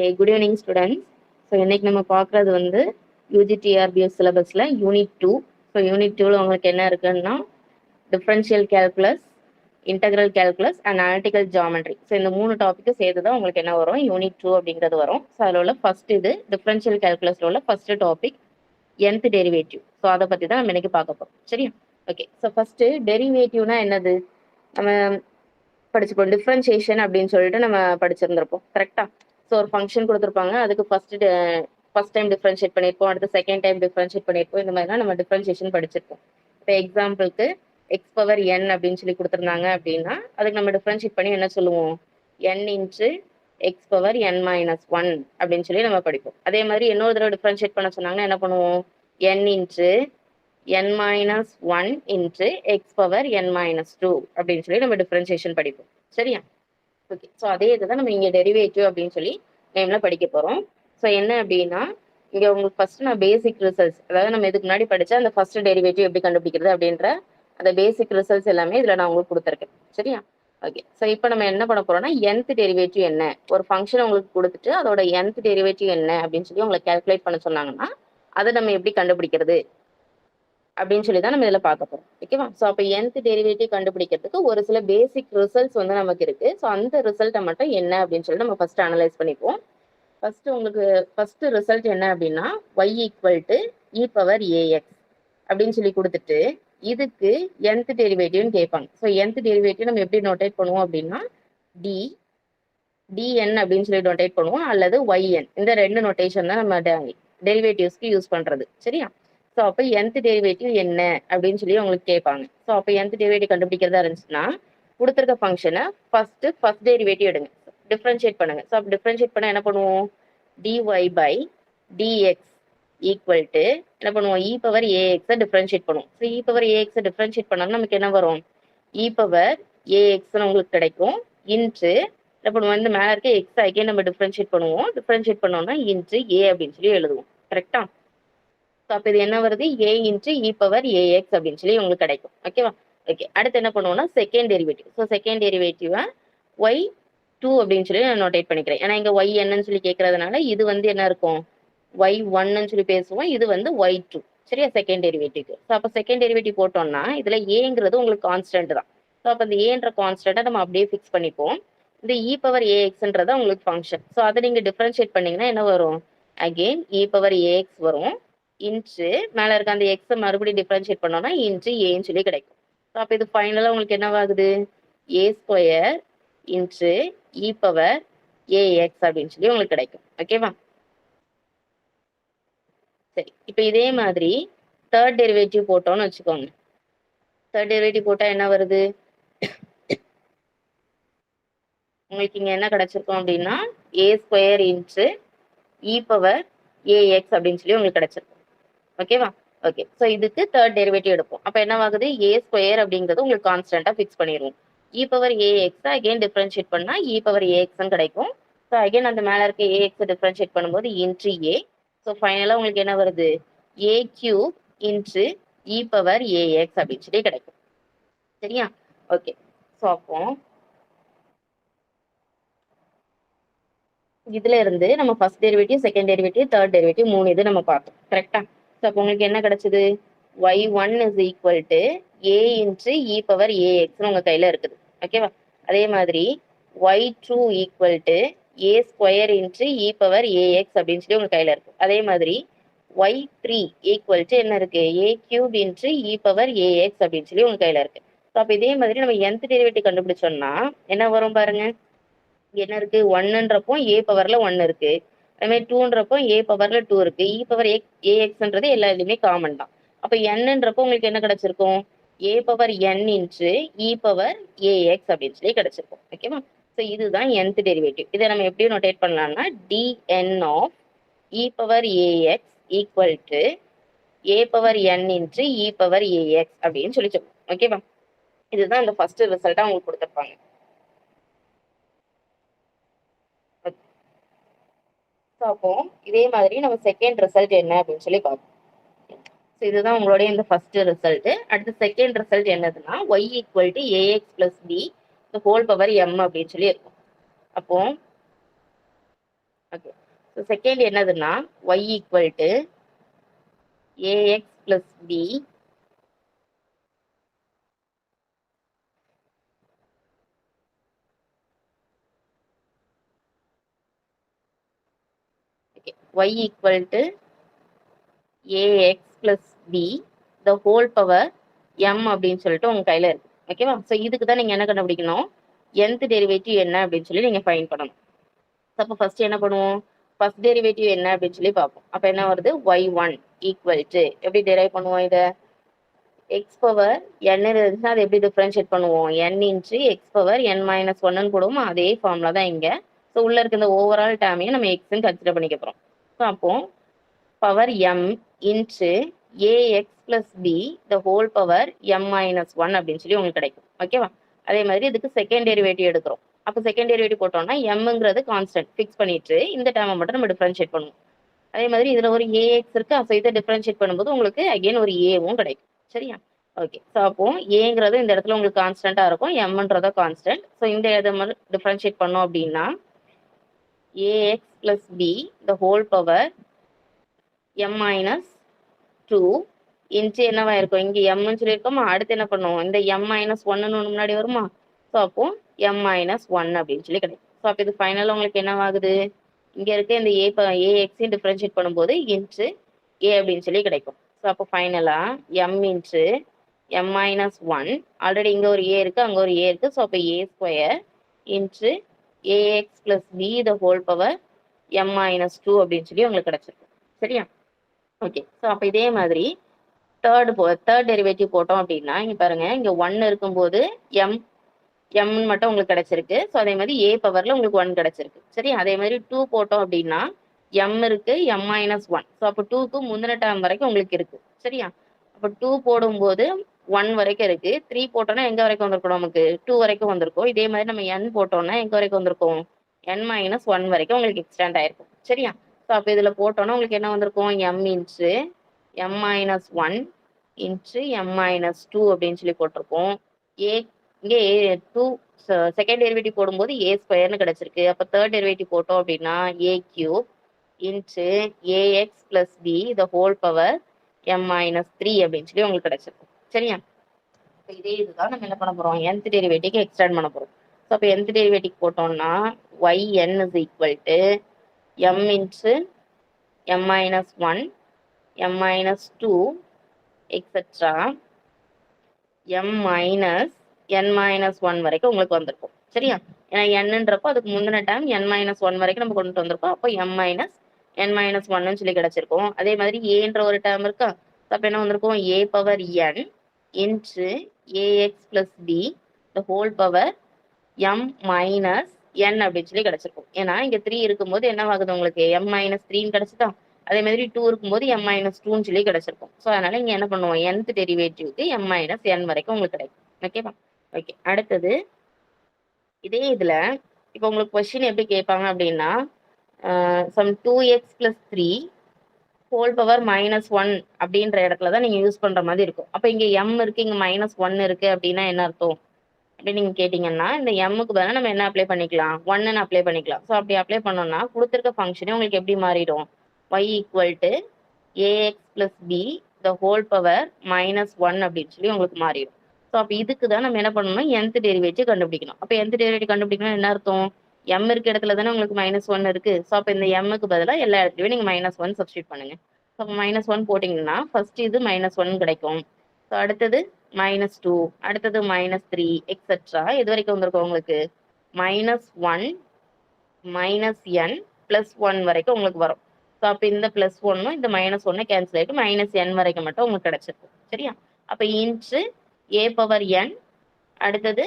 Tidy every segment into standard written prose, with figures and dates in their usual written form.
Okay, good evening students. So இன்னைக்கு நம்ம பார்க்குறது வந்து யூஜிடிஆர்பிஎஸ் சிலபஸில் யூனிட் 2. ஸோ யூனிட் 2ல் உங்களுக்கு என்ன இருக்குன்னா differential calculus, integral calculus and analytical geometry. So இந்த 3 டாப்பிக்கு சேர்த்து தான் உங்களுக்கு என்ன வரும், யூனிட் 2 அப்படிங்கிறது வரும். ஸோ அதில் உள்ள ஃபர்ஸ்ட் இது டிஃப்ரென்ஷியல் கேல்குலஸில் உள்ள first topic nth derivative. So அதை பற்றி தான் நம்ம இன்னைக்கு பார்க்க போகிறோம். சரியா? ஓகே, ஸோ ஃபர்ஸ்ட் டெரிவேட்டிவ்னா என்னது நம்ம படிச்சுப்போம். டிஃப்ரென்ஷியேஷன் அப்படின்னு சொல்லிட்டு நம்ம படிச்சிருந்திருப்போம். கரெக்டா? ஸோ ஒரு ஃபங்க்ஷன் கொடுத்துருப்பாங்க, அதுக்கு ஃபர்ஸ்ட் டைம் டிஃப்ரென்ஷியேட் பண்ணியிருப்போம், அடுத்து செகண்ட் டைம் டிஃப்ரென்ஷியேட் பண்ணியிருப்போம். இந்த மாதிரிலாம் நம்ம டிஃப்ரென்ஷியேஷன் படிச்சிருப்போம். இப்போ எக்ஸாம்பிளுக்கு எக்ஸ் பவர் என் அப்படின்னு சொல்லி கொடுத்துருந்தாங்க அப்படின்னா அதுக்கு நம்ம டிஃப்ரென்ஷியேட் பண்ணி என்ன சொல்லுவோம், என் inch X power n minus one அப்படின்னு சொல்லி நம்ம படிப்போம். அதே மாதிரி இன்னொரு தடவை டிஃப்ரென்ஷியேட் பண்ண சொன்னாங்கன்னா என்ன பண்ணுவோம், n into n minus one into x power n minus two அப்படின்னு சொல்லி நம்ம டிஃப்ரென்ஷியேஷன் படிப்போம். சரியா? ஓகே, ஸோ அதே இதுதான் நம்ம இங்கே டெரிவேட்டிவ் அப்படின்னு சொல்லி நேம்ல படிக்க போகிறோம். ஸோ என்ன அப்படின்னா இங்கே உங்களுக்கு ஃபர்ஸ்ட் நான் பேசிக் ரிசல்ட்ஸ், அதாவது நம்ம இதுக்கு முன்னாடி படிச்ச அந்த ஃபர்ஸ்ட் டெரிவேட்டிவ் எப்படி கண்டுபிடிக்கிறது அப்படின்ற அந்த பேசிக் ரிசல்ட்ஸ் எல்லாமே இதில் நான் உங்களுக்கு கொடுத்துருக்கேன். சரியா? ஓகே, ஸோ இப்போ நம்ம என்ன பண்ண போறோம்னா nth டெரிவேட்டிவ் என்ன, ஒரு ஃபங்க்ஷன் உங்களுக்கு கொடுத்துட்டு அதோட nth டெரிவேட்டிவ் என்ன அப்படின்னு சொல்லி உங்களை கால்குலேட் பண்ண சொன்னாங்கன்னா அதை நம்ம எப்படி கண்டுபிடிக்கிறது அப்படின்னு சொல்லி தான் நம்ம இதில் பார்க்க போறோம். ஓகேவா? ஸோ அப்போ nth டெரிவேட்டிவ் கண்டுபிடிக்கிறதுக்கு ஒரு சில பேசிக் ரிசல்ட்ஸ் வந்து நமக்கு இருக்கு. ஸோ அந்த ரிசல்ட்டை மட்டும் என்ன அப்படின்னு சொல்லி நம்ம ஃபர்ஸ்ட் அனலைஸ் பண்ணிப்போம். ஃபர்ஸ்ட் உங்களுக்கு ஃபர்ஸ்ட் ரிசல்ட் என்ன அப்படின்னா y equal to e power ax அப்படின்னு சொல்லி கொடுத்துட்டு இதுக்கு nth டெரிவேட்டிவ்னு கேட்பாங்க. ஸோ nth டெரிவேட்டிவ் நம்ம எப்படி நோட்டேட் பண்ணுவோம் அப்படின்னா dn அப்படின்னு சொல்லி நோட்டேட் பண்ணுவோம், அல்லது yn. இந்த ரெண்டு நோட்டேஷன் தான் நம்ம டெரிவேட்டிவ்ஸ்க்கு யூஸ் பண்றது. சரியா? ஸோ அப்போ nth டெரிவேட்டிவ் என்ன அப்படின்னு சொல்லி உங்களுக்கு கேட்பாங்க. ஸோ அப்போ nth டெரிவேட்டிவ் கண்டுபிடிக்கிறதா இருந்துச்சுன்னா கொடுத்துருக்க ஃபங்க்ஷனை ஃபர்ஸ்ட் டெரிவேட்டிவ் எடுங்க, டிஃப்ரென்ஷியேட் பண்ணுங்க. ஸோ அப்போ டிஃப்ரென்ஷியேட் பண்ண என்ன பண்ணுவோம், dy by dx equal to என்ன பண்ணுவோம், இ பவர் ஏஎக்ஸை டிஃப்ரென்ஷியேட் பண்ணுவோம். ஸோ இ பவர் ஏஎக்ஸை டிஃப்ரென்ஷியேட் பண்ணாலும் நமக்கு என்ன வரும், இ பவர் ஏஎக்ஸ்னு உங்களுக்கு கிடைக்கும். இன்ட்டு என்ன பண்ணுவோம், இந்த மேலே இருக்க எக்ஸ் ஆகிய நம்ம டிஃப்ரென்ஷியேட் பண்ணுவோம். டிஃப்ரென்ஷியேட் பண்ணோம்னா இன்ட்டு ஏ அப்படின்னு சொல்லி எழுதுவோம். கரெக்டா? ஸோ அப்போ இது என்ன வருது, A into e power ax அப்படின்னு சொல்லி உங்களுக்கு கிடைக்கும். ஓகேவா? ஓகே, அடுத்து என்ன பண்ணுவோம்னா செகண்ட் டெரிவேட்டிவ். ஸோ செகண்ட் டெரிவேட்டிவை ஒய் டூ அப்படின்னு சொல்லி நான் நோட்டேட் பண்ணிக்கிறேன். ஏன்னா இங்கே ஒய் என்னன்னு சொல்லி கேட்கறதுனால இது வந்து என்ன இருக்கும், ஒய் ஒன்னு சொல்லி பேசுவோம், இது வந்து ஒய் டூ. சரியா? செகண்ட் டெரிவேட்டிவ்க்கு. ஸோ அப்போ செகண்ட் டெரிவேட்டிவ் போட்டோம்னா இதுல ஏங்கிறது உங்களுக்கு கான்ஸ்டன்ட் தான். ஸோ அப்போ இந்த ஏன்ற கான்ஸ்டன்ட்டை நம்ம அப்படியே ஃபிக்ஸ் பண்ணிப்போம். இந்த இ பவர் ஏஎக்ஸ்ன்றதா உங்களுக்கு ஃபங்க்ஷன். ஸோ அதை நீங்க டிஃபரன்ஷியேட் பண்ணீங்கன்னா என்ன வரும், அகெயின் இ பவர் ஏஎக்ஸ் வரும். இன்ச்சு மேலே இருக்க அந்த எக்ஸை மறுபடியும் டிஃபரன்ஷியேட் பண்ணோம்னா இன்ச்சு ஏன்னு சொல்லி கிடைக்கும். ஸோ அப்போ இது ஃபைனலாக உங்களுக்கு என்னவாகுது, ஏ square inch e power ax அப்படின்னு சொல்லி உங்களுக்கு கிடைக்கும். ஓகேவா? சரி, இப்போ இதே மாதிரி தேர்ட் டெரிவேட்டிவ் போட்டோம்னு வச்சுக்கோங்க. தேர்ட் டெரிவேட்டிவ் போட்டா என்ன வருது, உங்களுக்கு இங்க என்ன கிடைச்சிருக்கும் அப்படின்னா ஏ square inch e power ax அப்படின்னு சொல்லி உங்களுக்கு கிடைச்சிருக்கும். ஓகேவா? ஓகே, ஸோ இதுக்கு தேர்ட் டெரிவேட்டிவ் எடுப்போம். அப்போ என்னவாகுது, ஏ ஸ்கொயர் அப்படிங்கிறது உங்களுக்கு கான்ஸ்டன்டா ஃபிக்ஸ் பண்ணிடுவோம். இ பவர் ஏஎக்ஸ் அகைன் டிஃபரன்ஷியேட் பண்ணா இ பவர் ஏஎக்ஸ் கிடைக்கும். ஸோ அகைன் அந்த மேலே இருக்க ஏஎக்ஸ் டிஃபரன்ஷியேட் பண்ணும்போது இன்ட்ரி ஏ. ஸோ ஃபைனலாக உங்களுக்கு என்ன வருது, a cube இன்ட்ரு e power ax அப்படின்னு சொல்லி கிடைக்கும். சரியா? ஓகே, ஸோ அப்போ இதுல இருந்து நம்ம first derivative, second derivative, third derivative 3 இது நம்ம பார்த்தோம். கரெக்டா? ஸோ அப்போ உங்களுக்கு என்ன கிடைச்சது, y one is equal to a into e power ஏஎக்ஸ்னு உங்க கையில இருக்குது. ஓகேவா? அதே மாதிரி y two equal to a square into e power ax அப்படின்னு சொல்லி உங்க கையில இருக்கு. அதே மாதிரி ஒய் த்ரீ ஈக்குவல் டு என்ன இருக்கு, a cube இன்ட்ரு e power ax அப்படின்னு சொல்லி உங்க கையில இருக்கு. ஸோ அப்போ இதே மாதிரி நம்ம nth டெரிவேட்டிவ் கண்டுபிடிச்சோம்னா என்ன வரும் பாருங்க, என்ன இருக்கு, ஒன்னுன்றப்போ ஏ பவர்ல ஒன்னு இருக்கு, அதே மாதிரி டூன்றப்போ ஏ பவர்ல டூ இருக்கு, இ பவர் ஏஎக்ஸ்ன்றது எல்லா இதுலயுமே காமன் தான். அப்ப என்னன்றப்போ உங்களுக்கு என்ன கிடைச்சிருக்கும், ஏ power n into e power ax அப்படின்னு சொல்லி கிடைச்சிருக்கும். ஓகேவா? ஸோ இதுதான் nth டெரிவேட்டிவ். இதை நம்ம எப்படி நோட்டேட் பண்ணலாம்னா dn of e power ax equal to a power n into e power ax அப்படின்னு சொல்லி சொல்லுவோம். ஓகேவா? இதுதான் இந்த ஃபர்ஸ்ட் ரிசல்ட்டா உங்களுக்கு கொடுத்துருப்பாங்க. அப்போ இதே மாதிரி நம்ம செகண்ட் ரிசல்ட் என்ன அப்படின்னு சொல்லி பார்ப்போம். ஸோ இதுதான் உங்களுடைய இந்த ஃபர்ஸ்ட் ரிசல்ட். அடுத்து செகண்ட் ரிசல்ட் என்னதுன்னா y equal to ax plus b whole power m அப்படின்னு சொல்லி இருக்கும். அப்போ ஓகே. ஸோ செகண்ட் என்னதுன்னா y equal to ax plus b y equal to ax plus b the whole power m அப்படின்னு சொல்லிட்டு உங்க கையில இருக்கு. ஓகேவா? ஸோ இதுக்கு தான் நீங்க என்ன கண்டுபிடிக்கணும், nth டெரிவேட்டிவ் என்ன அப்படின்னு சொல்லி நீங்க ஃபைண்ட் பண்ணணும். அப்போ ஃபர்ஸ்ட் என்ன பண்ணுவோம், ஃபர்ஸ்ட் டெரிவேட்டிவ் என்ன அப்படின்னு சொல்லி பார்ப்போம். அப்போ என்ன வருது, y1 ஈக்குவல் டு எப்படி டெரைவ் பண்ணுவோம், இதை எக்ஸ் பவர் n இருந்துச்சுன்னா அதை எப்படி டிஃபரன்ஷியேட் பண்ணுவோம், n inch X power n minus ஒன்னு போடுவோம். அதே ஃபார்முலா தான் இங்க. ஸோ உள்ள இருக்க இந்த ஓவரால் டேமையும் நம்ம எக்ஸ்ன்னு கன்சிடர் பண்ணிக்க போறோம். ஸோ அப்போ power m inch ax plus b the whole power m minus one அப்படின்னு சொல்லி உங்களுக்கு கிடைக்கும். ஓகேவா? அதே மாதிரி இதுக்கு செகண்ட் டெரிவேட்டிவ் எடுக்கிறோம். அப்போ செகண்ட் டெரிவேட்டிவ் போட்டோம்னா mங்கிறது கான்ஸ்டன்ட் ஃபிக்ஸ் பண்ணிட்டு இந்த டேர்மை மட்டும் நம்ம டிஃபரன்ஷியேட் பண்ணுவோம். அதே மாதிரி இதுல ஒரு ax இருக்கு. அப்போ இதை டிஃபரன்ஷியேட் பண்ணும்போது உங்களுக்கு அகைன் ஒரு ஏவும் கிடைக்கும். சரியா? ஓகே. ஸோ அப்போ ஏங்கிறது இந்த இடத்துல உங்களுக்கு கான்ஸ்டன்டா இருக்கும், mன்றத கான்ஸ்டன்ட். ஸோ இந்த இதை மட்டும் டிஃபரன்ஷியேட் பண்ணோம் அப்படின்னா ax plus b the whole power m minus two into என்னவா இருக்கும், இங்க எம்னு சொல்லியிருக்கோமா, அடுத்து என்ன பண்ணுவோம், இந்த m மைனஸ் ஒன்னு முன்னாடி வருமா, ஸோ அப்போ m மைனஸ் ஒன் அப்படின்னு சொல்லி கிடைக்கும். ஸோ அப்போ இது ஃபைனலாக உங்களுக்கு என்னவாகுது, இங்க இருக்க இந்த ஏஎக்ஸையும் டிஃபரன்ஷியேட் பண்ணும்போது இன்ச்சு ஏ அப்படின்னு சொல்லி கிடைக்கும். ஸோ அப்போ ஃபைனலா m inch m minus one, already இங்க ஒரு ஏ இருக்கு, அங்க ஒரு ஏ இருக்கு. ஸோ அப்போ a square into ax plus b the whole power m minus two அப்படின்னு சொல்லி உங்களுக்கு கிடைச்சிருக்கும். சரியா? ஓகே. ஸோ அப்போ இதே மாதிரி தேர்ட் டெரிவேட்டிவ் போட்டோம் அப்படின்னா இங்க பாருங்க, இங்க ஒன் இருக்கும்போது எம் எம்னு மட்டும் உங்களுக்கு கிடைச்சிருக்கு. ஸோ அதே மாதிரி ஏ பவர்ல உங்களுக்கு ஒன் கிடைச்சிருக்கு. சரி, அதே மாதிரி டூ போட்டோம் அப்படின்னா எம் இருக்கு, எம் மைனஸ் ஒன். ஸோ அப்போ டூக்கு முந்தின டேர்ம் வரைக்கும் உங்களுக்கு இருக்கு. சரியா? அப்போ டூ போடும்போது ஒன் வரைக்கும் இருக்கு. த்ரீ போட்டோம்னா எங்க வரைக்கும் வந்திருக்கும், நமக்கு டூ வரைக்கும் வந்திருக்கும். இதே மாதிரி நம்ம என் போட்டோம்னா எங்க வரைக்கும் வந்திருக்கும், என் மைனஸ் ஒன் வரைக்கும் உங்களுக்கு எக்ஸ்டெண்ட் ஆயிருக்கும். சரியா? ஸோ அப்போ இதுல போட்டோம்னா உங்களுக்கு என்ன வந்திருக்கும், m into m minus one into m minus two அப்படின்னு சொல்லி போட்டிருக்கோம். ஏ இங்கே டூ செகண்ட் டெரிவேட்டிவ் போடும்போது ஏ ஸ்கொயர்னு கிடைச்சிருக்கு. அப்போ தேர்ட் டெரிவேட்டிவ் போட்டோம் அப்படின்னா a cube into ax plus b the whole power m minus three அப்படின்னு சொல்லி உங்களுக்கு கிடைச்சிருக்கும். சரியா? இப்போ இதே இதுதான் நம்ம என்ன பண்ண போறோம், nth டெரிவேட்டிவ்க்கு எக்ஸ்டெண்ட் பண்ண போறோம். ஸோ அப்போ nth டெரிவேட்டிவ் போட்டோம்னா yn is equal to m inch m minus one m minus 2 etc m minus n minus 1 வரைக்கும் உங்களுக்கு வந்திருக்கும். சரியா? ஏன்னா என்னன்றப்போ அதுக்கு முந்தின டைம் n minus 1 வரைக்கும் நம்ம கொண்டு வந்திருக்கோம். அப்போ m minus n minus 1 சொல்லி கிடைச்சிருக்கும். அதே மாதிரி ஏன்ற ஒரு டேர்ம் இருக்கா, அப்போ என்ன வந்திருக்கும், a power n inch ax plus b the whole power m minus n அப்படின்னு சொல்லி கிடைச்சிருக்கும். ஏன்னா இங்க 3 இருக்கும்போது என்ன ஆகுது, உங்களுக்கு m minus 3 கிடைச்சிட்டா. அதே மாதிரி 2 இருக்கும்போது m minus 2 சொல்லி கிடைச்சிருக்கும். ஸோ அதனால இங்க என்ன பண்ணுவோம், nth டெரிவேட்டிவ்க்கு m minus n வரைக்கும் உங்களுக்கு கிடைக்கும். ஓகேவா? ஓகே. அடுத்தது இதே இதுல இப்போ உங்களுக்கு கொஸ்டின் எப்படி கேட்பாங்க அப்படின்னா, some 2x plus 3 whole power minus one அப்படின்ற இடத்துல தான் நீங்க யூஸ் பண்ற மாதிரி இருக்கும். அப்போ இங்க m இருக்கு, இங்க மைனஸ் ஒன் இருக்கு அப்படின்னா என்ன அர்த்தம் அப்படின்னு நீங்க கேட்டீங்கன்னா, இந்த எம்முக்கு பதிலாக நம்ம என்ன அப்ளை பண்ணிக்கலாம், ஒன்னு அப்ளை பண்ணிக்கலாம். ஸோ அப்படி அப்ளை பண்ணோம்னா கொடுத்துருக்க ஃபங்க்ஷனே உங்களுக்கு எப்படி மாறிடும், y equal to ax plus b the whole power minus one அப்படின்னு சொல்லி உங்களுக்கு மாறிடும். ஸோ அப்போ இதுக்கு தான் நம்ம என்ன பண்ணணும், nth டெரிவேட்டிவ் கண்டுபிடிக்கணும். அப்போ nth டெரிவேட்டிவ் கண்டுபிடிக்கணும் என்ன அர்த்தம், m இருக்க இடத்துல தானே உங்களுக்கு மைனஸ் ஒன் இருக்கு. ஸோ அப்போ இந்த எம்முக்கு பதிலாக எல்லா இடத்துலையும் நீங்க மைனஸ் ஒன் சப்ஸ்டியூட் பண்ணுங்க. ஸோ அப்போ மைனஸ் ஒன் போட்டிங்கன்னா ஃபர்ஸ்ட் இது மைனஸ் ஒன் கிடைக்கும். ஸோ அடுத்தது மைனஸ் டூ, அடுத்தது மைனஸ் த்ரீ எக்ஸெட்ரா இது வரைக்கும் வந்திருக்கும் உங்களுக்கு minus one minus n plus one வரைக்கும் உங்களுக்கு வரும். ஸோ அப்போ இந்த பிளஸ் ஒன்னும் இந்த மைனஸ் ஒன்னு கேன்சல் ஆகிட்டு மைனஸ் என் வரைக்கும் மட்டும் உங்களுக்கு கிடைச்சிருக்கும். சரியா? அப்போ இன்ச்சு ஏ பவர் என், அடுத்தது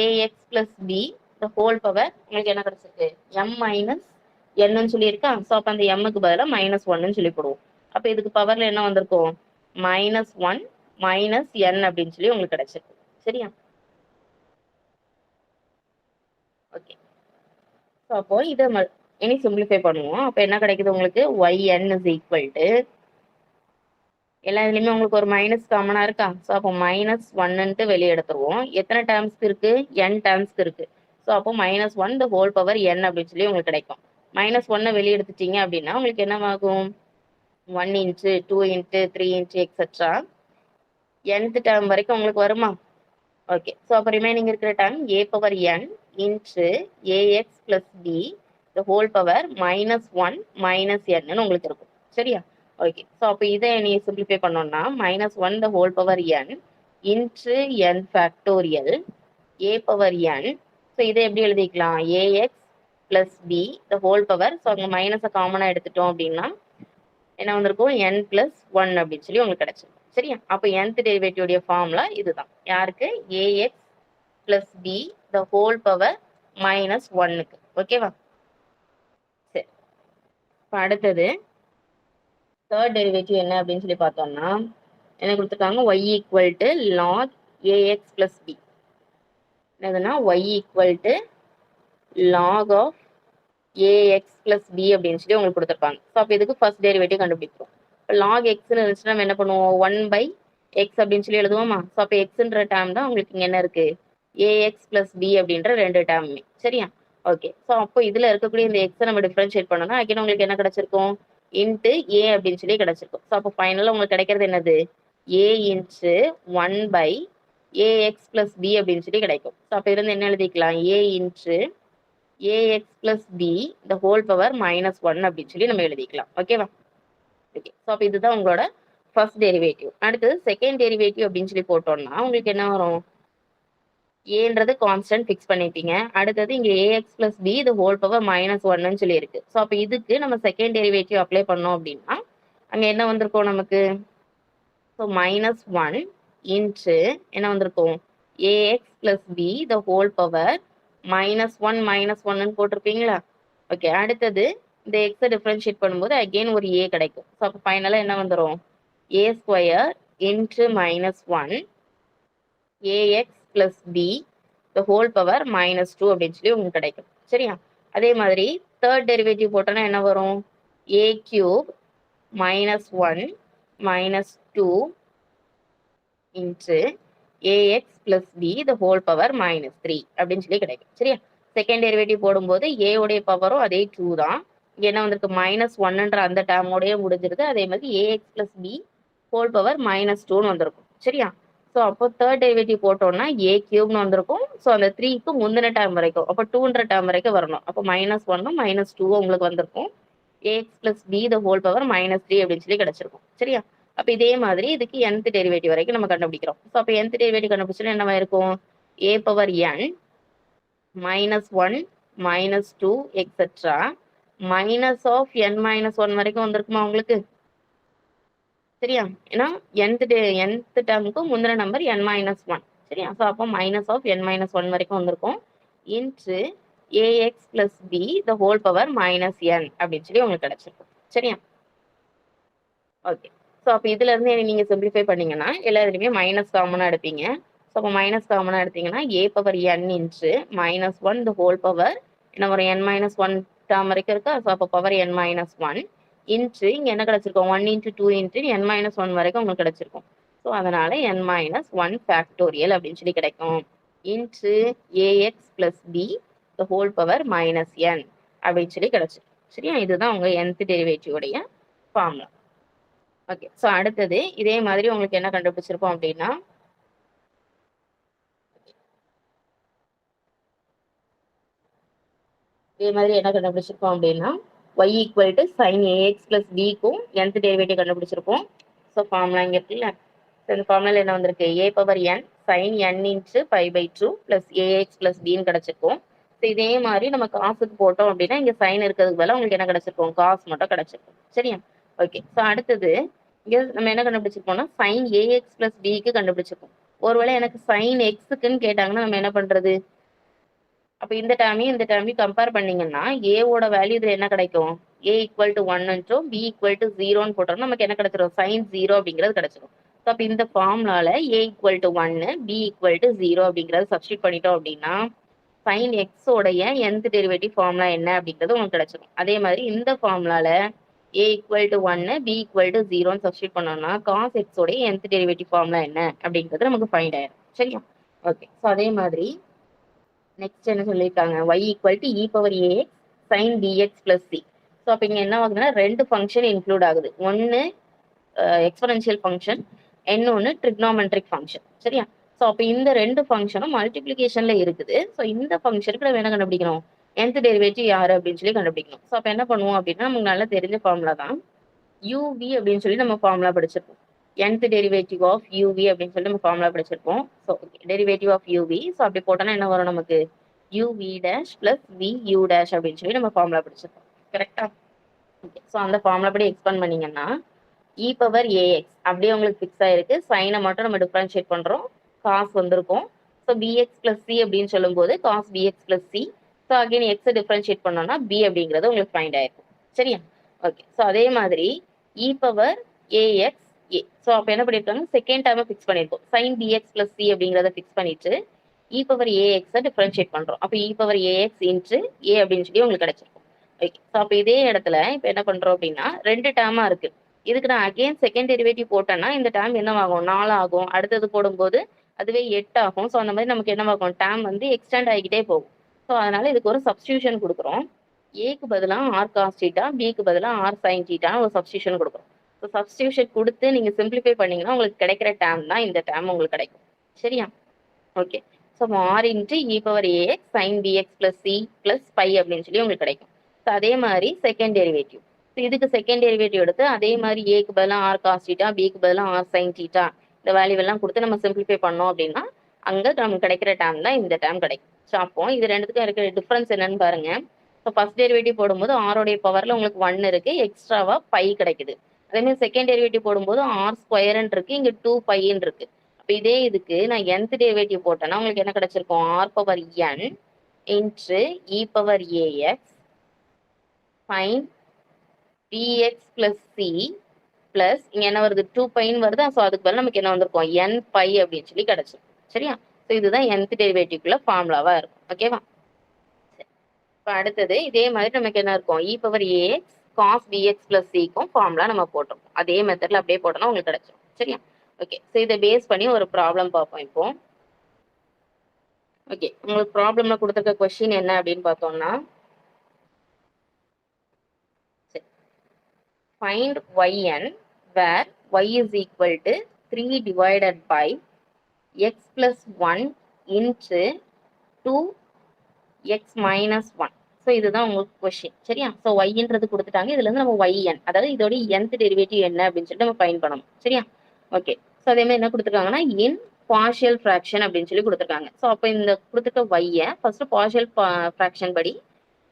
ax plus b the whole power உங்களுக்கு என்ன கிடைச்சிருக்கு, எம் மைனஸ் என்னன்னு சொல்லியிருக்கா. ஸோ அப்போ அந்த எம்முக்கு பதிலாக மைனஸ் ஒன்னு சொல்லி போடுவோம். அப்போ இதுக்கு பவர்ல என்ன வந்திருக்கும், மைனஸ் ஒன் மைனஸ் என் அப்படின்னு சொல்லி உங்களுக்கு கிடைச்சிருக்கு. சரியா? ஓகே. ஸோ அப்போ இதை இனி சிம்பிளிஃபை பண்ணுவோம். அப்போ என்ன கிடைக்குது உங்களுக்கு, yn இஸ் ஈக்குவல் டு எல்லா இதுலையுமே உங்களுக்கு ஒரு மைனஸ் காமனா இருக்கா. ஸோ அப்போ மைனஸ் ஒன்னுட்டு வெளியே எடுத்துருவோம். எத்தனை டேர்ம்ஸ்க்கு இருக்கு, n டேர்ம்ஸ்க்கு இருக்கு. ஸோ அப்போ மைனஸ் ஒன் த ஹோல் பவர் n அப்படின்னு சொல்லி உங்களுக்கு கிடைக்கும். -1 வெளியே எடுத்துட்டீங்க அப்படின்னா உங்களுக்கு என்னவாகும் 1 inch 2 into 3 inch etcetera nth term வரைக்கும் உங்களுக்கு வருமா? ஓகே. ஸோ அப்போ ரிமைனிங் இருக்கிற term a power n into ax plus b the whole power -1 -n உங்களுக்கு இருக்கும். சரியா? ஓகே. ஸோ அப்போ இதை நீ சிம்பிளிஃபை பண்ணோம்னா -1 த whole power n into n factorial a power n. So இதை எப்படி எழுதிக்கலாம்? ax plus b the whole power. So அங்கே மைனஸை காமனாக எடுத்துட்டோம் அப்படின்னா என்ன வந்திருக்கும் n பிளஸ் 1 அப்படின்னு சொல்லி உங்களுக்கு கிடைச்சிருக்கும். சரியா? அப்போ nth டெரிவேட்டிவ் ஃபார்முலா இதுதான். யாருக்கு? ax plus b the whole power -1க்கு. ஓகேவா? சரி. இப்போ அடுத்தது தேர்ட் டெரிவேட்டிவ் என்ன அப்படின்னு சொல்லி பார்த்தோம்னா என்ன கொடுத்துருக்காங்க? y equal to log ax plus b. என்னதுன்னா y equal to log of ax plus b அப்படின்னு சொல்லி உங்களுக்கு கொடுத்துருப்பாங்க. ஸோ அப்போ இதுக்கு ஃபர்ஸ்ட் டெரிவேட்டிவ் கண்டுபிடிப்போம். இப்போ லாக் எக்ஸ்ன்னு இருந்துச்சுன்னா நம்ம என்ன பண்ணுவோம்? 1/x அப்படின்னு சொல்லி எழுதுவோமா? ஸோ அப்போ எக்ஸ்ன்ற டேர்ம் தான் உங்களுக்கு இங்கே என்ன இருக்கு? ax பிளஸ் b அப்படின்ற ரெண்டு டேர்முமே. சரியா? ஓகே. ஸோ அப்போ இதில் இருக்கக்கூடிய இந்த எக்ஸை நம்ம டிஃபரன்ஷியேட் பண்ணோம்னா அகைன் உங்களுக்கு என்ன கிடைச்சிருக்கும்? இன்ட்டு a அப்படின்னு சொல்லி கிடைச்சிருக்கும். ஸோ அப்போ ஃபைனலாக உங்களுக்கு கிடைக்கிறது என்னது? a into 1/ax plus b அப்படின்னு சொல்லி கிடைக்கும். ஸோ அப்போ இருந்து என்ன எழுதிக்கலாம்? a into ax plus b the whole power -1 அப்படின்னு சொல்லி நம்ம எழுதிக்கலாம். ஓகேவா? ஓகே. ஸோ அப்போ இதுதான் உங்களோட ஃபர்ஸ்ட் டெரிவேட்டிவ். அடுத்தது செகண்ட் டெரிவேட்டிவ் அப்படின்னு சொல்லி போட்டோம்னா உங்களுக்கு என்ன வரும்? ஏன்றது கான்ஸ்டன்ட் ஃபிக்ஸ் பண்ணிட்டீங்க. அடுத்தது இங்கே ax plus b the whole power -1ன்னு சொல்லி இருக்கு. ஸோ அப்போ இதுக்கு நம்ம செகண்ட் டெரிவேட்டிவ் அப்ளை பண்ணோம் அப்படின்னா அங்கே என்ன வந்திருக்கும் நமக்கு? ஸோ -1 இன்ட்டு என்ன வந்திருக்கும்? ax plus b the whole power -1 -1ன்னு போட்டிருப்பீங்களா? Okay. அடுத்தது இந்த எக்ஸை டிஃபரன்ஷியேட் பண்ணும்போது அகெயின் ஒரு a கிடைக்கும். ஸோ அப்போ ஃபைனலாக என்ன வந்துடும்? a² into -1 ax plus b the whole power -2 அப்படின்னு சொல்லி உங்களுக்கு கிடைக்கும். சரியா? அதே மாதிரி தேர்ட் டெரிவேட்டிவ் போட்டோன்னா என்ன வரும்? a³ -1 -2 into ax plus b the whole power -3 அப்படின்னு சொல்லி கிடைக்கும். சரியா? செகண்ட் டெரிவேட்டிவ் போடும்போது a உடைய பவரும் அதே 2 தான். இங்க என்ன வந்திருக்கு? -1ன்ற அந்த டேர்மோடய முடிஞ்சிருது. அதே மாதிரி ax plus b whole power -2ன்னு வந்திருக்கும். சரியா? ஸோ அப்போ தேர்ட் டெரிவேட்டிவ் போட்டோம்னா a³ வந்திருக்கும். ஸோ அந்த 3க்கு முந்தின டேர்ம் வரைக்கும் அப்போ 2ன்ற டேர்ம் வரைக்கும் வரணும். அப்போ -1ம் -2 உங்களுக்கு வந்திருக்கும். ax plus b the whole power -3 அப்படின்னு சொல்லி கிடைச்சிருக்கும். சரியா? அப்போ இதே மாதிரி இதுக்கு nth டெரிவேட்டிவ் வரைக்கும் நம்ம கண்டுபிடிக்கிறோம். ஸோ அப்போ nth டெரிவேட்டிவ் கண்டுபிடிச்சா என்னவா இருக்கும்? a power n -1 -2 etcetera minus of n -1 வரைக்கும் வந்திருக்குமா உங்களுக்கு? சரியா? ஏன்னா nth டேர்முக்கு முந்தின நம்பர் n -1. சரியா? ஸோ அப்போ மைனஸ் ஆஃப் n -1 வரைக்கும் வந்திருக்கும். Into ax plus b the whole power -n அப்படின்னு சொல்லி உங்களுக்கு கிடைச்சிருக்கும். சரியா? ஓகே. ஸோ அப்போ இதுல இருந்து நீங்க சிம்பிளிஃபை பண்ணீங்கன்னா எல்லா இதுலையுமே மைனஸ் காமனாக எடுப்பீங்க. ஸோ அப்போ மைனஸ் காமனாக எடுத்தீங்கன்னா a power n into -1 the whole power என்ன வரும்? n -1 டேர்ம் வரைக்கும் இருக்கா? ஸோ அப்போ பவர் n -1 இன்ட்டு இங்கே என்ன கிடைச்சிருக்கும்? 1 இன்ட்டு 2 இன்ட்டு n -1 வரைக்கும் உங்களுக்கு கிடைச்சிருக்கும். ஸோ அதனால n -1 ஃபேக்டோரியல் அப்படின்னு சொல்லி கிடைக்கும். Into ax plus b the whole power -n அப்படின்னு சொல்லி கிடைச்சிருக்கும். சரியா? இதுதான் உங்க nth டெரிவேட்டிவ் உடைய ஃபார்முலா. ஓகே. ஸோ அடுத்தது இதே மாதிரி உங்களுக்கு என்ன கண்டுபிடிச்சிருப்போம் அப்படின்னா இதே மாதிரி என்ன கண்டுபிடிச்சிருப்போம் அப்படின்னா y equal to sine ax plus பிக்கும் nth டெரிவேட்டிவ் கண்டுபிடிச்சிருப்போம். ஸோ ஃபார்முலா இங்கே இருக்குல்ல? ஸோ இந்த ஃபார்முலா என்ன வந்திருக்கு? a power n sine n into 5/2 plus ax plus பின்னு கிடைச்சிருக்கும். ஸோ இதே மாதிரி நம்ம காசுக்கு போட்டோம் அப்படின்னா இங்கே சைன் இருக்கிறதுக்கு பதிலாக உங்களுக்கு என்ன கிடைச்சிருக்கும்? காசு மட்டும் கிடைச்சிருக்கும். சரியா? ஓகே. ஸோ அடுத்தது இங்கே நம்ம என்ன கண்டுபிடிச்சிருப்போம்னா சைன் ஏஎக்ஸ் பிளஸ் பிக்கு கண்டுபிடிச்சிருக்கோம். ஒருவேளை எனக்கு சைன் எக்ஸுக்குன்னு கேட்டாங்கன்னா நம்ம என்ன பண்றது? அப்போ இந்த டேர்மையும் கம்பேர் பண்ணீங்கன்னா ஏவோட வேல்யூ இதில் என்ன கிடைக்கும்? a equal to 1 b equal to 0ன்னு போட்டோம்னா நமக்கு என்ன கிடைச்சிரும்? சைன் 0 அப்படிங்கிறது கிடைச்சிரும். ஸோ அப்போ இந்த ஃபார்முலால a equal to 1 b equal to 0 அப்படிங்கிறது சப்ஸ்டியூட் பண்ணிட்டோம் அப்படின்னா சைன் எக்ஸோடைய nth டெரிவேட்டிவ் ஃபார்முலா என்ன அப்படிங்கிறது உங்களுக்கு கிடைச்சிரும். அதே மாதிரி இந்த ஃபார்முலால a equal to 1 b equal to 0ன்னு சப்ஸ்டியூட் பண்ணோம்னா காஸ் எக்ஸோடைய nth டெரிவேட்டிவ் ஃபார்முலா என்ன அப்படிங்கிறது நமக்கு ஃபைண்ட் ஆயிடும். சரியா? ஓகே. ஸோ அதே மாதிரி நெக்ஸ்ட் என்ன சொல்லியிருக்காங்க? y equal to e power ax sin bx plus c. So அப்போ இங்கே என்ன ஆகுதுன்னா ரெண்டு ஃபங்க்ஷன் இன்க்ளூட் ஆகுது. ஒன்று எக்ஸ்பொனென்ஷியல் ஃபங்க்ஷன், இன்னொன்று ட்ரிக்னாமெட்ரிக் ஃபங்க்ஷன். சரியா? ஸோ அப்போ இந்த ரெண்டு ஃபங்க்ஷனும் மல்டிப்ளிகேஷன்ல இருக்குது. ஸோ இந்த ஃபங்க்ஷனுக்கு நம்ம என்ன கண்டுபிடிக்கணும்? nth டெரிவேட்டிவ் யாரு அப்படின்னு சொல்லி கண்டுபிடிக்கணும். ஸோ அப்போ என்ன பண்ணுவோம் அப்படின்னா நமக்கு நல்லா தெரிஞ்ச ஃபார்முலா தான் uv அப்படின்னு சொல்லி நம்ம ஃபார்முலா படிச்சிருப்போம். nth டெரிவேட்டிவ் ஆஃப் uv அப்படின்னு சொல்லி நம்ம ஃபார்முலா படிச்சிருப்போம். So derivative of uv. So அப்படி போட்டோன்னா என்ன வரும் நமக்கு? uv dash plus vu dash அப்படின்னு சொல்லி நம்ம ஃபார்முலா படிச்சிருப்போம். கரெக்டா? ஓகே. ஸோ அந்த ஃபார்முலா படி எக்ஸ்பேண்ட் பண்ணீங்கன்னா e பவர் ax அப்படியே உங்களுக்கு ஃபிக்ஸ் ஆயிருக்கு. சைனை மட்டும் நம்ம டிஃபரன்ஷியேட் பண்றோம், காஸ் வந்திருக்கும். ஸோ bx பிளஸ் c அப்படின்னு சொல்லும்போது cos bx plus c. So again எக்ஸை டிஃபரன்ஷியேட் பண்ணோம்னா b அப்படிங்கிறது உங்களுக்கு ஃபைண்ட் ஆயிருக்கும். சரியா? ஓகே. ஸோ அதே மாதிரி e power ax a. So அப்போ என்ன பண்ணியிருக்காங்க? செகண்ட் டேர்மை ஃபிக்ஸ் பண்ணியிருக்கோம். சைன் bx பிளஸ் c அப்படிங்கிறத ஃபிக்ஸ் பண்ணிட்டு e பவர் ax டிஃபரன்ஷியேட் பண்றோம். அப்போ e power ax into a அப்படின்னு சொல்லி உங்களுக்கு கிடைச்சிருக்கும். ஓகே. ஸோ அப்போ இதே இடத்துல இப்போ என்ன பண்றோம் அப்படின்னா ரெண்டு டேர்மா இருக்கு. இதுக்கு நான் அகைன் செகண்ட் டெரிவேட்டிவ் போட்டேன்னா இந்த டேர்ம் என்னவாகும்? 4 ஆகும். அடுத்தது போடும்போது அதுவே 8 ஆகும். ஸோ அந்த மாதிரி நமக்கு என்னவாகும்? டேர்ம் வந்து எக்ஸ்டெண்ட் ஆகிக்கிட்டே போகும். ஸோ அதனால இதுக்கு ஒரு சப்ஸ்டியூஷன் கொடுக்குறோம். ஏக்கு பதிலாக ஆர் காஸ் தீட்டா, பிக்கு பதிலாக ஆர் சைன் தீட்டான்னு ஒரு சப்ஸ்டியூஷன் கொடுக்குறோம். ஸோ சப்ஸ்டியூஷன் கொடுத்து நீங்கள் சிம்பிளிஃபை பண்ணீங்கன்னா உங்களுக்கு கிடைக்கிற டேர்ம் தான் இந்த டேர்ம் உங்களுக்கு கிடைக்கும். சரியா? Okay. So r into e power ax sine bx plus c plus phi அப்படின்னு சொல்லி உங்களுக்கு கிடைக்கும். ஸோ அதே மாதிரி செகண்ட் டெரிவேட்டிவ். ஸோ இதுக்கு செகண்ட் டெரிவேட்டிவ் எடுத்து அதே மாதிரி ஏக்கு பதிலாக ஆர் காஸ் தீட்டா, பிக்கு பதிலாக ஆர் சைன் தீட்டா இந்த வேல்யூ எல்லாம் கொடுத்து நம்ம சிம்பிளிஃபை பண்ணோம் அப்படின்னா அங்கே நமக்கு கிடைக்கிற டேர்ம் தான் இந்த டேர்ம் கிடைக்கும். ஸோ அப்போ இது ரெண்டுத்துக்கும் இருக்கிற டிஃபரன்ஸ் என்னன்னு பாருங்க. ஸோ ஃபர்ஸ்ட் டெரிவேட்டிவ் போடும்போது ஆரோடைய பவர்ல உங்களுக்கு 1 இருக்கு, எக்ஸ்ட்ராவா பை கிடைக்குது. அதே மாதிரி செகண்ட் டெரிவேட்டிவ் போடும்போது ஆர் ஸ்கொயர்ன்னு இருக்கு, இங்க 2 பைன்னு இருக்கு. அப்போ இதே இதுக்கு நான் nth டெரிவேட்டிவ் போட்டேன்னா உங்களுக்கு என்ன கிடைச்சிருக்கும்? R power n into e power ax sine bx plus c plus இங்க என்ன வருது? 2 பைன்னு வருது. ஸோ அதுக்கு பதில் நமக்கு என்ன வந்திருக்கும்? n பை அப்படின்னு சொல்லி கிடைச்சிருக்கும். சரியா? ஸோ இதுதான் nth டெரிவேட்டிவ்க்குள்ள ஃபார்முலாவா இருக்கும். ஓகேவா? இப்போ அடுத்தது இதே மாதிரி நமக்கு என்ன இருக்கும்? E power ax cos bx plus சிக்கும் ஃபார்முலா நம்ம போட்டிருக்கோம். அதே மெத்தட்ல அப்படியே போட்டோம்னா உங்களுக்கு கிடைச்சிடும். சரியா? ஓகே. ஸோ இதை பேஸ் பண்ணி ஒரு ப்ராப்ளம் பார்ப்போம் இப்போ. ஓகே. உங்களுக்கு ப்ராப்ளம்ல கொடுத்துருக்க கொஸ்டின் என்ன அப்படின்னு பார்த்தோம்னா find yn where y is equal to 3 divided by x plus 1 into 2x minus 1. So இதுதான் உங்களுக்கு கொஸ்டின். சரியா? ஸோ ஒய்ன்றது கொடுத்துட்டாங்க. இதுல இருந்து நம்ம yn அதாவது இதோட nth டெரிவேட்டிவ் என்ன அப்படின்னு சொல்லிட்டு நம்ம ஃபைண்ட் பண்ணணும். சரியா? ஓகே. ஸோ அதே மாதிரி என்ன கொடுத்துருக்காங்கன்னா இன் பார்ஷியல் ஃப்ராக்ஷன் அப்படின்னு சொல்லி கொடுத்துருக்காங்க. ஸோ அப்போ இந்த கொடுத்துருக்க ஒய்யை ஃபர்ஸ்ட் பார்ஷியல் ஃப்ராக்ஷன் படி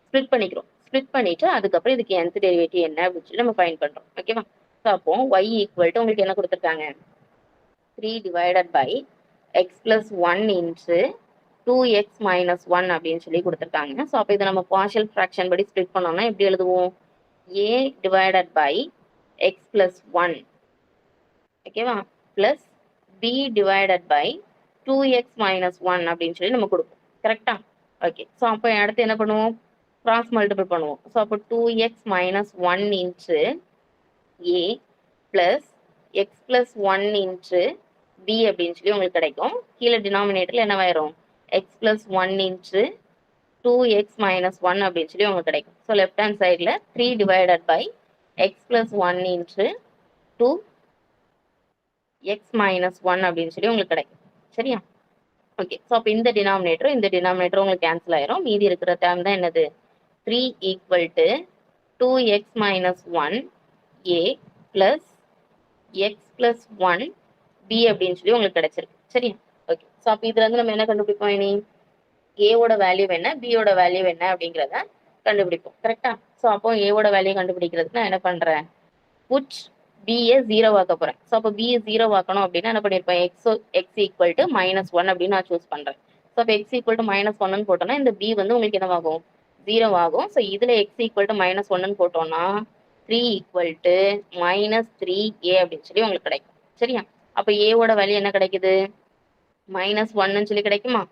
ஸ்ப்ளிட் பண்ணிக்கிறோம். ஸ்ப்ளிட் பண்ணிட்டு அதுக்கப்புறம் இதுக்கு nth டெரிவேட்டிவ் என்ன அப்படின்னு சொல்லி நம்ம ஃபைண்ட் பண்றோம். ஓகேவா? ஸோ அப்போ y ஈக்குவல் டு உங்களுக்கு என்ன கொடுத்துருக்காங்க? 3 divided by x plus 1 into 2x minus 1 அப்படின்னு சொல்லி கொடுத்துருக்காங்க. ஸோ அப்போ இதை நம்ம பார்ஷியல் ஃப்ராக்ஷன் படி ஸ்ப்ளிட் பண்ணோம்னா எப்படி எழுதுவோம்? a divided by x plus 1 ஓகேவா plus b divided by 2x minus 1 அப்படின்னு சொல்லி நம்ம கொடுப்போம். கரெக்டா? ஓகே. ஸோ அப்போ அடுத்து என்ன பண்ணுவோம்? கிராஸ் மல்டிபிள் பண்ணுவோம். ஸோ அப்போ 2x minus 1 into a plus x plus 1 into b அப்படின்னு சொல்லி உங்களுக்கு கிடைக்கும். கீழே டினாமினேட்டர்ல என்னவாயிரும்? X plus 1 into 2x minus 1 அப்படின்னு சொல்லி உங்களுக்கு கிடைக்கும். ஸோ லெஃப்ட் ஹேண்ட் சைடில் 3 divided by x plus 1 into 2x minus 1 அப்படின்னு சொல்லி உங்களுக்கு கிடைக்கும். சரியா? ஓகே. ஸோ அப்போ இந்த டினாமினேட்டர் உங்களுக்கு கேன்சல் ஆயிரும். மீதி இருக்கிற டேர்ம் தான் என்னது? 3 equal to 2x minus 1 a plus x plus 1 b அப்படின்னு சொல்லி உங்களுக்கு கிடைச்சிருக்கு. சரியா? ஓகே. ஸோ அப்போ இதுல இருந்து நம்ம என்ன கண்டுபிடிப்போம்? இனி ஏவோட வேல்யூ என்ன, பியோட வேல்யூ என்ன அப்படிங்கிறத கண்டுபிடிப்போம். கரெக்டா? ஸோ அப்போ ஏவோட வேல்யூ கண்டுபிடிக்கிறதுக்கு நான் என்ன பண்றேன்? புட் பியை 0 ஆக்க போறேன். ஸோ அப்போ b 0 ஆக்கணும் அப்படின்னா என்ன பண்ணிருப்பேன்? எக்ஸ் ஈக்குவல் டு மைனஸ் 1 அப்படின்னு நான் சூஸ் பண்றேன். ஸோ அப்போ எக்ஸ் ஈக்குவல் டு மைனஸ் 1 போட்டோம்னா இந்த b வந்து உங்களுக்கு என்னவாகும்? 0 ஆகும். ஸோ இதுல எக்ஸ் ஈக்குவல் டு மைனஸ் 1 போட்டோம்னா 3 ஈக்குவல் டு மைனஸ் 3a அப்படின்னு சொல்லி உங்களுக்கு கிடைக்கும். சரியா? அப்போ ஏவோட வேல்யூ என்ன கிடைக்குது? மைனஸ் 1 சொல்லி கிடைக்குமா?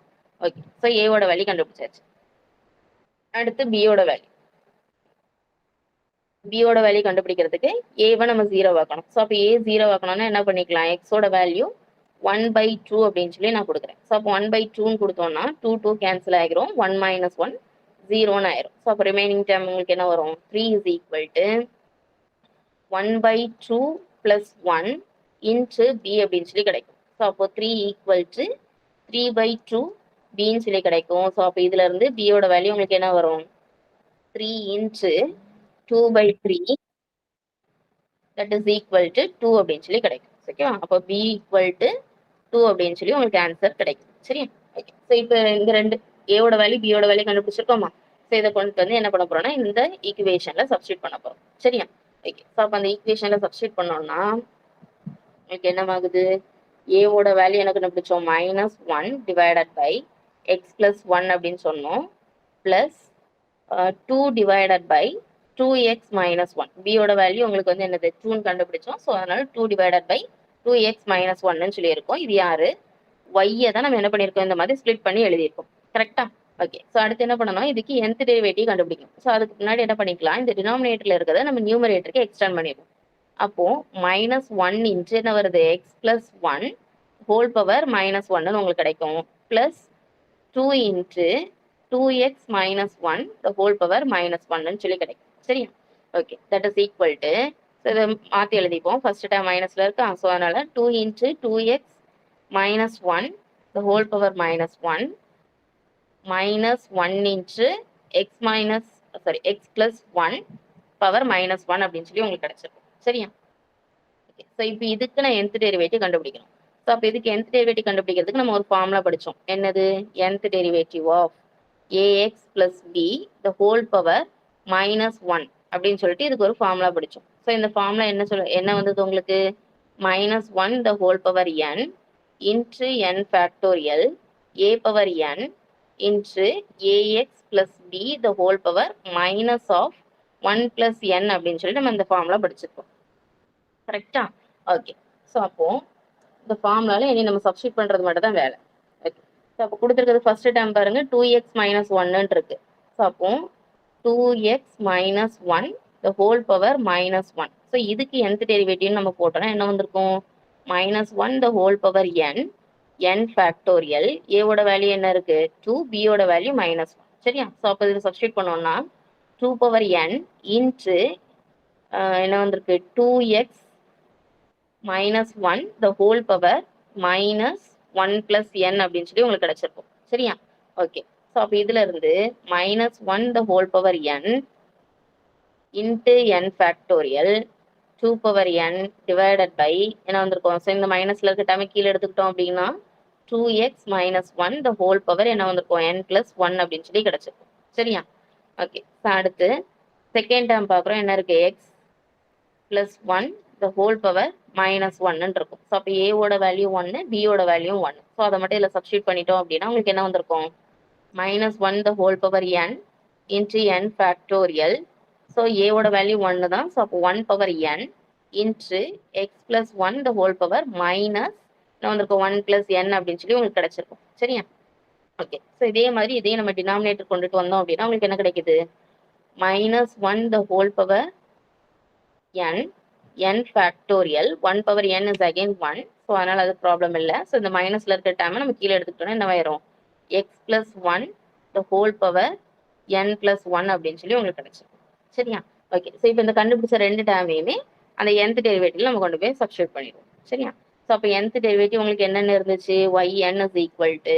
ஓகே. ஸோ ஏவோட வேல்யூ கண்டுபிடிச்சாச்சு. அடுத்து பியோட வேல்யூ. பியோட வேல்யூ கண்டுபிடிக்கிறதுக்கு ஏவை நம்ம 0 ஆக்கணும். ஸோ அப்போ ஏ 0 ஆக்கணும்னா என்ன பண்ணிக்கலாம்? எக்ஸோட வேல்யூ 1/2 அப்படின்னு சொல்லி நான் கொடுக்குறேன். ஸோ அப்போ 1/2 கொடுத்தோம்னா 2 கேன்சல் ஆகிரும். 1 - 1 0ன்னு ஆயிரும். ஸோ அப்போ ரிமைனிங் டேர்ம் உங்களுக்கு என்ன வரும்? 3 is equal to 1/2 + 1 into B அப்படின்னு சொல்லி கிடைக்கும். ஸோ அப்போ 3 ஈக்குவல் டு 3/2 பின்னு சொல்லி கிடைக்கும். ஸோ அப்போ இதுல இருந்து பியோட வேல்யூ உங்களுக்கு என்ன வரும்? 3 into 2/3 that is equal to 2 அப்படின்னு சொல்லி கிடைக்கும். ஓகேவா? அப்போ பி ஈக்குவல் டு 2 அப்படின்னு சொல்லி உங்களுக்கு ஆன்சர் கிடைக்கும். சரியா? ஓகே. ஸோ இப்போ இந்த ரெண்டு ஏவோட வேல்யூ பியோட வேல்யூ கண்டுபிடிச்சிருக்கோமா? ஸோ இதை கொண்டு வந்து என்ன பண்ண போறோம்னா இந்த ஈக்குவேஷன்ல சப்ஸ்டியூட் பண்ண போறோம். சரியா? ஓகே. ஸோ அப்போ அந்த ஈக்குவேஷன்ல சப்ஸ்டியூட் பண்ணோம்னா உங்களுக்கு என்னமாகுது? ஏவோட வேல்யூ என்ன கண்டுபிடிச்சோம்? -1 டிவைடட் பை எக்ஸ் பிளஸ் 1 அப்படின்னு சொன்னோம். Plus 2 divided by 2x minus 1. பியோட வேல்யூ உங்களுக்கு வந்து என்னது? 2ன்னு கண்டுபிடிச்சோம். ஸோ அதனால 2 டிவைடட் பை 2x minus 1ன்னு சொல்லியிருக்கோம். இது யாரு? y தான் நம்ம என்ன பண்ணியிருக்கோம்? இந்த மாதிரி ஸ்ப்ளிட் பண்ணி எழுதியிருக்கோம். கரெக்டா? ஓகே. ஸோ அடுத்து என்ன பண்ணணும்? இதுக்கு nth டெரிவேட்டிவ் கண்டுபிடிக்கணும். ஸோ அதுக்கு முன்னாடி என்ன பண்ணிக்கலாம்? இந்த டினாமினேட்டர்ல இருக்கிறத நம்ம நியூமரேட்டருக்கு எக்ஸ்டெண்ட் பண்ணிடுவோம். அப்போ -1 இன்ட்டு என்ன வருது? எக்ஸ் பிளஸ் 1 ஹோல் பவர் -1ன்னு உங்களுக்கு கிடைக்கும். Plus 2 into 2x minus 1 the whole power -1ன்னு சொல்லி கிடைக்கும். சரியா? Okay. That is equal to இதை மாற்றி எழுதிப்போம். ஃபர்ஸ்ட் டைம் மைனஸ்ல இருக்கா? ஸோ அதனால 2 into 2x minus 1 the whole power -1 minus 1 into X minus X plus 1 power -1 அப்படின்னு சொல்லி உங்களுக்கு கிடைச்சிருக்கும். சரியா? ஓகே. ஸோ இப்போ இதுக்கு நான் nth டெரிவேட்டிவ் கண்டுபிடிக்கணும். ஸோ அப்போ இதுக்கு nth டெரிவேட்டிவ் கண்டுபிடிக்கிறதுக்கு நம்ம ஒரு ஃபார்முலா படித்தோம். என்னது? nth derivative of ax plus b the whole power -1 அப்படின்னு சொல்லிட்டு இதுக்கு ஒரு ஃபார்முலா படிச்சோம். ஸோ இந்த ஃபார்முலா என்ன வந்தது உங்களுக்கு? -1 the whole power n into n factorial a power n into ax plus b the whole power minus of 1 plus n அப்படின்னு சொல்லிட்டு நம்ம இந்த ஃபார்முலா படிச்சிருக்கோம். கரெக்டா? ஓகே. ஸோ அப்போ இந்த ஃபார்முலால இனி நம்ம சப்ஸ்டியூட் பண்றது மட்டும் தான் வேலை. ஓகே. ஸோ அப்போ கொடுத்துருக்கிறது ஃபர்ஸ்ட் டேர்ம் பாருங்க 2x minus 1ன்னு இருக்கு. ஸோ அப்போ 2x minus 1 the whole power -1. So இதுக்கு nth டெரிவேட்டிவ் நம்ம போட்டோம்னா என்ன வந்திருக்கும்? -1 the whole power n factorial ஏவோட வேல்யூ என்ன இருக்கு? 2 பியோட வேல்யூ -1. சரியா? ஸோ அப்போ இதில் சப்ஸ்டியூட் பண்ணோம்னா 2 power n இன்ட்டு என்ன வந்திருக்கு? 2x minus 1 the whole power minus 1 plus n அப்படின்னு சொல்லி உங்களுக்கு கிடைச்சிருக்கும். சரியா? ஓகே. ஸோ அப்போ இதுல இருந்து -1 the whole power n into n factorial 2 power n divided by என்ன வந்திருக்கும்? ஸோ இந்த மைனஸ்ல இருக்க டைம் கீழே எடுத்துக்கிட்டோம் அப்படின்னா 2x minus 1 the whole power என்ன வந்திருக்கும்? n plus 1 அப்படின்னு சொல்லி கிடைச்சிருக்கும். சரியா? ஓகே. ஸோ அடுத்து செகண்ட் டேர்ம் பார்க்குறோம். என்ன இருக்கு? x plus 1 the whole power -1ன்னு இருக்கும். ஸோ அப்போ ஏவோட வேல்யூ 1 பியோட வேல்யூ 1. ஸோ அதை மட்டும் இதில் சப்ஸ்டியூட் பண்ணிட்டோம் அப்படின்னா உங்களுக்கு என்ன வந்திருக்கும்? -1 the whole power n into n factorial. So ஏவோட வேல்யூ 1 தான். ஸோ அப்போ 1 power n into x plus 1 the whole power minus என்ன வந்திருக்கும்? 1 plus n அப்படின்னு சொல்லி உங்களுக்கு கிடைச்சிருக்கும். சரியா? ஓகே. ஸோ இதே மாதிரி இதே நம்ம டினாமினேட்டர் கொண்டுட்டு வந்தோம் அப்படின்னா உங்களுக்கு என்ன கிடைக்குது? -1 the whole power n factorial 1 power n is again 1. So அதனால அது ப்ராப்ளம் இல்லை. ஸோ இந்த மைனஸ்ல இருக்கிற டைமை நம்ம கீழே எடுத்துக்கிட்டோம்னா என்ன ஆயிரும்? x plus 1 the whole power n plus 1 அப்படின்னு சொல்லி உங்களுக்கு கிடைச்சிருக்கும். சரியா? ஓகே. ஸோ இப்போ இந்த கண்டுபிடிச்ச ரெண்டு டேர்மையுமே அந்த nth டெரிவேட்டிவ்ல நம்ம கொண்டு போய் சப்ஸ்டியூட் பண்ணிடுவோம். சரியா? ஸோ அப்போ nth டெரிவேட்டிவ் உங்களுக்கு என்னென்ன இருந்துச்சு? yn is equal to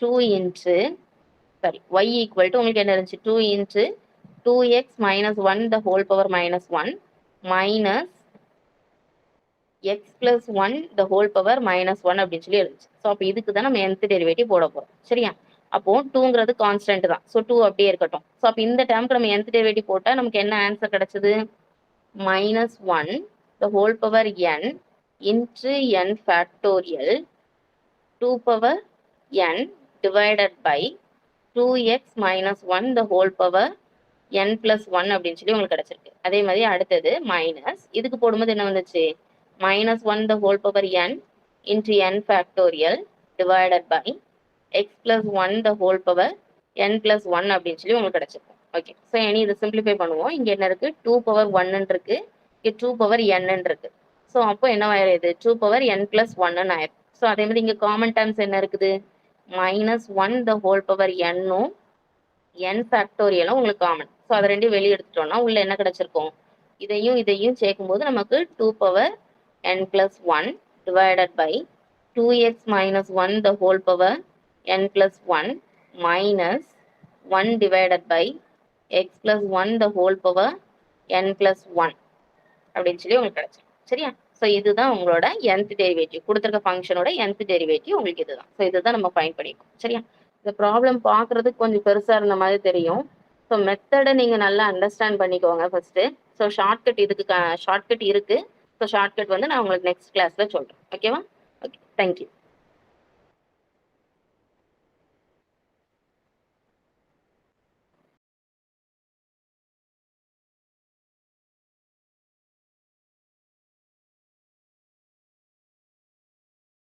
2 into y equal to உங்களுக்கு என்ன இருந்துச்சு? 2 into 2x minus 1 the whole power -1 minus x plus 1 the whole power -1 அப்படின்னு சொல்லி இருந்துச்சு. ஸோ அப்போ இதுக்கு தான் நம்ம nth டெரிவேட்டிவ் போட போறோம். சரியா? அப்போ 2ங்கிறது கான்ஸ்டன்ட் தான். ஸோ 2 அப்படியே இருக்கட்டும். ஸோ அப்போ இந்த டேர்முக்கு நம்ம nth டெரிவேட்டிவ் போட்டால் நமக்கு என்ன ஆன்சர் கிடைச்சது? -1 the whole power n into n factorial 2 power n divided by 2x minus 1 the whole power n plus 1 அப்படின்னு சொல்லி உங்களுக்கு கிடைச்சிருக்கு. அதே மாதிரி அடுத்தது மைனஸ் இதுக்கு போடும்போது என்ன வந்துச்சு? -1 the whole power n into n factorial divided by x plus 1 the whole power n plus 1 அப்படின்னு சொல்லி உங்களுக்கு கிடைச்சிருக்கும். ஓகே. ஸோ இனி இதை சிம்பிளிஃபை பண்ணுவோம். இங்கே என்ன இருக்கு? 2 power 1 இருக்கு. இங்கே 2 power n இருக்கு. ஸோ அப்போ என்ன ஆயிடுது? 2 power n plus 1 ஆயிரும். ஸோ அதே மாதிரி இங்கே காமன் டேர்ம்ஸ் என்ன இருக்குது? -1 the whole power n n ஃபேக்டோரியலும் உங்களுக்கு காமன். ஸோ அதை ரெண்டையும் வெளியே எடுத்துட்டோம்னா உள்ள என்ன கிடைச்சிருக்கும், இதையும் சேர்க்கும்போது நமக்கு 2 power n plus 1 divided by 2x minus 1 the whole power n plus 1 minus 1 divided by x plus 1 the whole power n plus 1 அப்படின்னு சொல்லி உங்களுக்கு கிடைச்சிடும். சரியா? ஸோ இதுதான் உங்களோட nth டெரிவேட்டிவ், கொடுத்துருக்க ஃபங்க்ஷனோட nth டெரிவேட்டிவ் உங்களுக்கு இதுதான். ஸோ இதுதான் நம்ம ஃபைண்ட் பண்ணிக்கோம். சரியா? இந்த ப்ராப்ளம் பார்க்குறதுக்கு கொஞ்சம் பெருசாக இருந்த மாதிரி தெரியும். ஸோ மெத்தடை நீங்கள் நல்லா அண்டர்ஸ்டாண்ட் பண்ணிக்கோங்க ஃபர்ஸ்ட்டு. ஸோ ஷார்ட்கட் ஷார்ட்கட் இருக்குது. ஸோ ஷார்ட்கட் வந்து நான் உங்களுக்கு நெக்ஸ்ட் கிளாஸில் சொல்கிறேன். ஓகேவா? Okay, thank you.